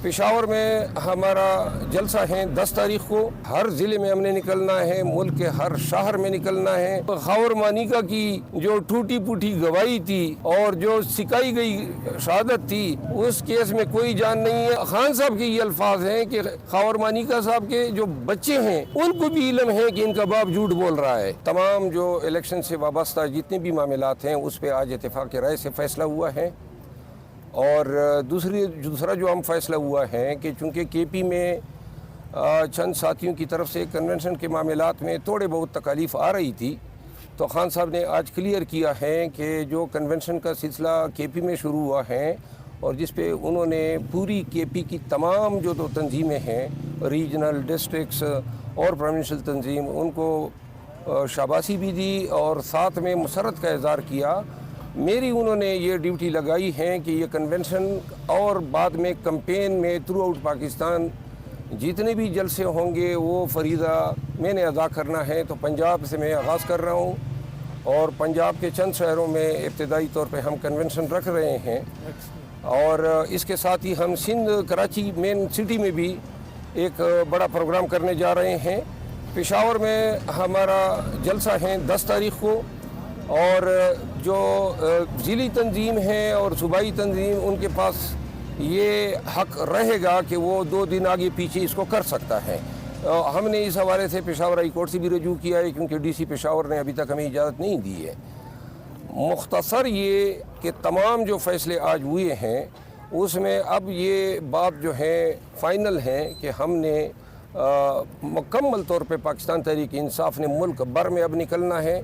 پشاور میں ہمارا جلسہ ہے 10 تاریخ کو. ہر ضلع میں ہم نے نکلنا ہے, ملک کے ہر شہر میں نکلنا ہے. خاور مانیکا کی جو ٹوٹی پوٹی گواہی تھی اور جو سکھائی گئی شہادت تھی, اس کیس میں کوئی جان نہیں ہے. خان صاحب کے یہ الفاظ ہیں کہ خاور مانیکا صاحب کے جو بچے ہیں ان کو بھی علم ہے کہ ان کا باپ جھوٹ بول رہا ہے. تمام جو الیکشن سے وابستہ جتنے بھی معاملات ہیں اس پہ آج اتفاق رائے سے فیصلہ ہوا ہے. اور دوسرا جو ہم فیصلہ ہوا ہے کہ چونکہ کے پی میں چند ساتھیوں کی طرف سے کنونشن کے معاملات میں تھوڑے بہت تکالیف آ رہی تھی, تو خان صاحب نے آج کلیئر کیا ہے کہ جو کنونشن کا سلسلہ کے پی میں شروع ہوا ہے اور جس پہ انہوں نے پوری کے پی کی تمام جو تو تنظیمیں ہیں, ریجنل, ڈسٹرکس اور پروونشل تنظیم, ان کو شاباشی بھی دی اور ساتھ میں مسرت کا اظہار کیا. میری انہوں نے یہ ڈیوٹی لگائی ہے کہ یہ کنونشن اور بعد میں کمپین میں تھرو آؤٹ پاکستان جتنے بھی جلسے ہوں گے وہ فریضہ میں نے ادا کرنا ہے. تو پنجاب سے میں آغاز کر رہا ہوں اور پنجاب کے چند شہروں میں ابتدائی طور پہ ہم کنونشن رکھ رہے ہیں, اور اس کے ساتھ ہی ہم سندھ کراچی مین سٹی میں بھی ایک بڑا پروگرام کرنے جا رہے ہیں. پشاور میں ہمارا جلسہ ہے 10 تاریخ کو, اور جو ضلعی تنظیم ہے اور صوبائی تنظیم ان کے پاس یہ حق رہے گا کہ وہ 2 دن آگے پیچھے اس کو کر سکتا ہے. ہم نے اس حوالے سے پشاور ہائی کورٹ سے بھی رجوع کیا ہے کیونکہ ڈی سی پشاور نے ابھی تک ہمیں اجازت نہیں دی ہے. مختصر یہ کہ تمام جو فیصلے آج ہوئے ہیں اس میں اب یہ بات جو ہے فائنل ہے کہ ہم نے مکمل طور پہ پاکستان تحریک انصاف نے ملک بھر میں اب نکلنا ہے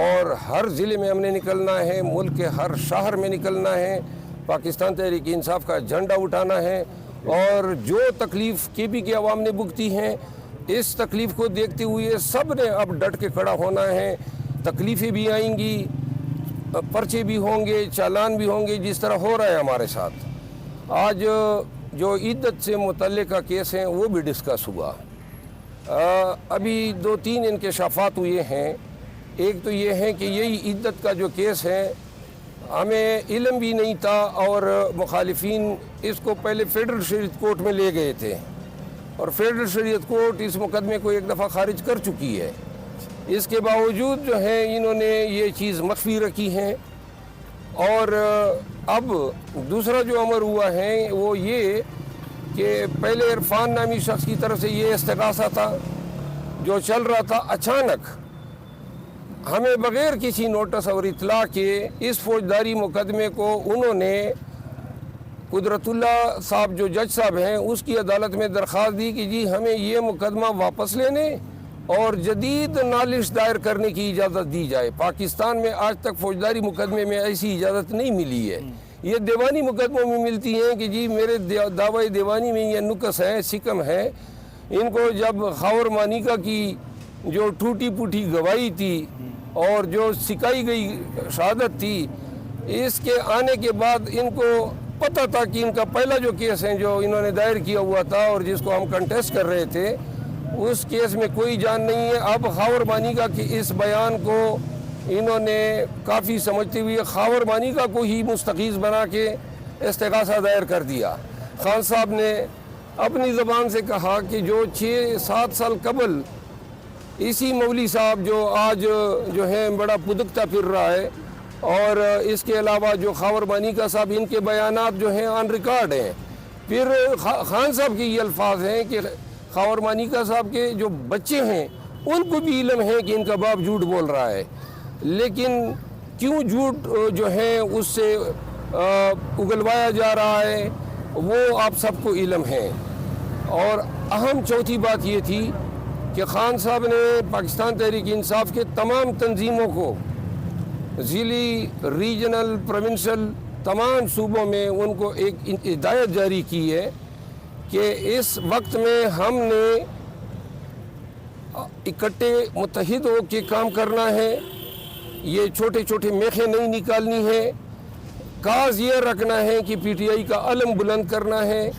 اور ہر ضلع میں ہم نے نکلنا ہے, ملک کے ہر شہر میں نکلنا ہے, پاکستان تحریک انصاف کا جھنڈا اٹھانا ہے. اور جو تکلیف کے پی کے عوام نے بھگتی ہیں, اس تکلیف کو دیکھتے ہوئے سب نے اب ڈٹ کے کھڑا ہونا ہے. تکلیفیں بھی آئیں گی, پرچے بھی ہوں گے, چالان بھی ہوں گے, جس طرح ہو رہا ہے ہمارے ساتھ. آج جو عدت سے متعلقہ کیس ہیں وہ بھی ڈسکس ہوا. ابھی 2-3 انکشافات ہوئے ہیں. ایک تو یہ ہے کہ یہی عدت کا جو کیس ہے ہمیں علم بھی نہیں تھا, اور مخالفین اس کو پہلے فیڈرل شریعت کورٹ میں لے گئے تھے اور فیڈرل شریعت کورٹ اس مقدمے کو ایک دفعہ خارج کر چکی ہے. اس کے باوجود جو ہے انہوں نے یہ چیز مخفی رکھی ہے. اور اب دوسرا جو امر ہوا ہے وہ یہ کہ پہلے عرفان نامی شخص کی طرف سے یہ استغاثہ تھا جو چل رہا تھا, اچانک ہمیں بغیر کسی نوٹس اور اطلاع کے اس فوجداری مقدمے کو انہوں نے قدرت اللہ صاحب جو جج صاحب ہیں اس کی عدالت میں درخواست دی کہ جی ہمیں یہ مقدمہ واپس لینے اور جدید نالش دائر کرنے کی اجازت دی جائے. پاکستان میں آج تک فوجداری مقدمے میں ایسی اجازت نہیں ملی ہے. یہ دیوانی مقدموں میں ملتی ہیں کہ جی میرے دعوی دیوانی میں یہ نقص ہے, سکم ہے. ان کو جب خاور مانیکا کی جو ٹوٹی پوٹی گواہی تھی اور جو سکھائی گئی شہادت تھی, اس کے آنے کے بعد ان کو پتہ تھا کہ ان کا پہلا جو کیس ہے جو انہوں نے دائر کیا ہوا تھا اور جس کو ہم کنٹیسٹ کر رہے تھے, اس کیس میں کوئی جان نہیں ہے. اب خاور مانیکا کے اس بیان کو انہوں نے کافی سمجھتے ہوئے خاور مانیکا کو ہی مستغیث بنا کے استغاثہ دائر کر دیا. خان صاحب نے اپنی زبان سے کہا کہ جو 6-7 سال قبل اسی مولوی صاحب جو آج جو ہے بڑا پدکتا پھر رہا ہے, اور اس کے علاوہ جو خاور مانیکا صاحب ان کے بیانات جو ہیں آن ریکارڈ ہیں. پھر خان صاحب کے یہ الفاظ ہیں کہ خاور مانیکا صاحب کے جو بچے ہیں ان کو بھی علم ہے کہ ان کا باپ جھوٹ بول رہا ہے, لیکن کیوں جھوٹ جو ہے اس سے اگلوایا جا رہا ہے وہ آپ سب کو علم ہے. اور اہم چوتھی بات یہ تھی کہ خان صاحب نے پاکستان تحریک انصاف کے تمام تنظیموں کو ضلعی, ریجنل, پروونشل تمام صوبوں میں ان کو ایک ہدایت جاری کی ہے کہ اس وقت میں ہم نے اکٹھے متحد ہو کے کام کرنا ہے. یہ چھوٹے چھوٹے میخیں نہیں نکالنی ہے. کاز یہ رکھنا ہے کہ پی ٹی آئی کا علم بلند کرنا ہے,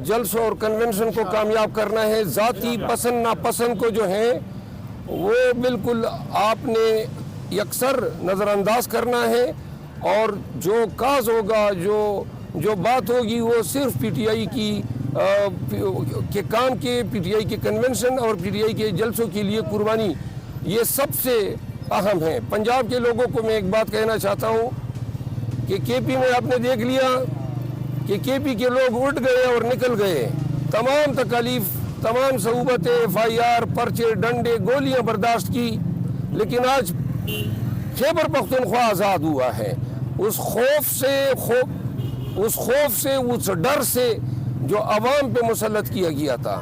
جلسوں اور کنونشن کو کامیاب کرنا ہے. ذاتی پسند ناپسند کو جو ہے وہ بالکل آپ نے یکسر نظر انداز کرنا ہے, اور جو کاز ہوگا, جو جو بات ہوگی وہ صرف پی ٹی آئی کی کے کام کے پی ٹی آئی کے کنونشن اور پی ٹی آئی کے جلسوں کے لیے قربانی یہ سب سے اہم ہے۔ پنجاب کے لوگوں کو میں ایک بات کہنا چاہتا ہوں کہ کے پی میں آپ نے دیکھ لیا کہ کے پی کے لوگ اٹھ گئے اور نکل گئے، تمام تکالیف، تمام صعوبتیں، ایف آئی آر، پرچے، ڈنڈے، گولیاں برداشت کی، لیکن آج خیبر پختونخوا آزاد ہوا ہے۔ اس خوف سے اس ڈر سے جو عوام پہ مسلط کیا گیا تھا،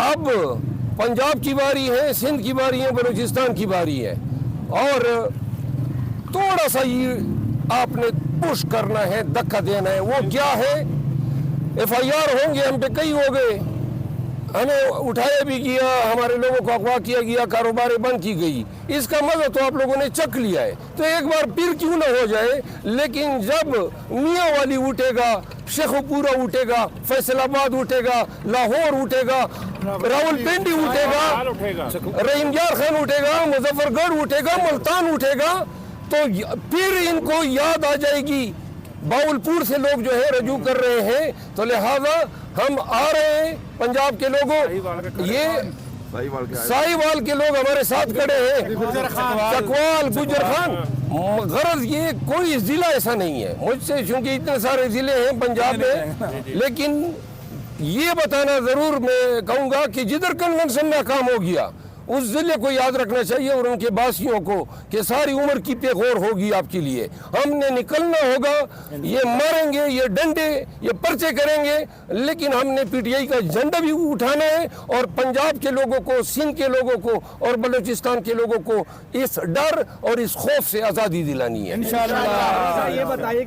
اب پنجاب کی باری ہے، سندھ کی باری ہے، بلوچستان کی باری ہے، اور تھوڑا سا یہ آپ نے پش کرنا ہے، دھکا دینا ہے۔ وہ کیا ہے؟ ایف آئی آر ہوں گے، ہم پہ کئی ہو گئے، ہمیں اٹھایا بھی گیا، ہمارے لوگوں کو اغوا کیا گیا، کاروباریں بند کی گئی، اس کا مزہ تو آپ لوگوں نے چکھ لیا ہے، تو ایک بار پھر کیوں نہ ہو جائے۔ لیکن جب میاں والی اٹھے گا، شیخ پورہ اٹھے گا، فیصل آباد اٹھے گا، لاہور اٹھے گا، راول پنڈی اٹھے گا، رحیم یار خان اٹھے گا، مظفر گڑھ اٹھے گا، ملتان اٹھے گا، تو پھر ان کو یاد آ جائے گی۔ باولپور سے لوگ جو ہے رجوع کر رہے ہیں، تو لہذا ہم آ رہے ہیں پنجاب کے لوگوں، یہ ساہیوال کے لوگ ہمارے ساتھ کھڑے ہیں، چکوال، گجر خان۔ غرض یہ کوئی ضلع ایسا نہیں ہے مجھ سے، چونکہ اتنے سارے ضلع ہیں پنجاب میں، لیکن یہ بتانا ضرور میں کہوں گا کہ جدھر کنونشن ناکام ہو گیا اس ضلع کو یاد رکھنا چاہیے، اور ان کے باسیوں کو، کہ ساری عمر کی پہ غور ہوگی آپ کے لیے۔ ہم نے نکلنا ہوگا، یہ ماریں گے، یہ ڈنڈے، یہ پرچے کریں گے، لیکن ہم نے پی ٹی آئی کا جھنڈا بھی اٹھانا ہے، اور پنجاب کے لوگوں کو، سندھ کے لوگوں کو اور بلوچستان کے لوگوں کو اس ڈر اور اس خوف سے آزادی دلانی ہے۔ انشاءاللہ۔ یہ بتائیے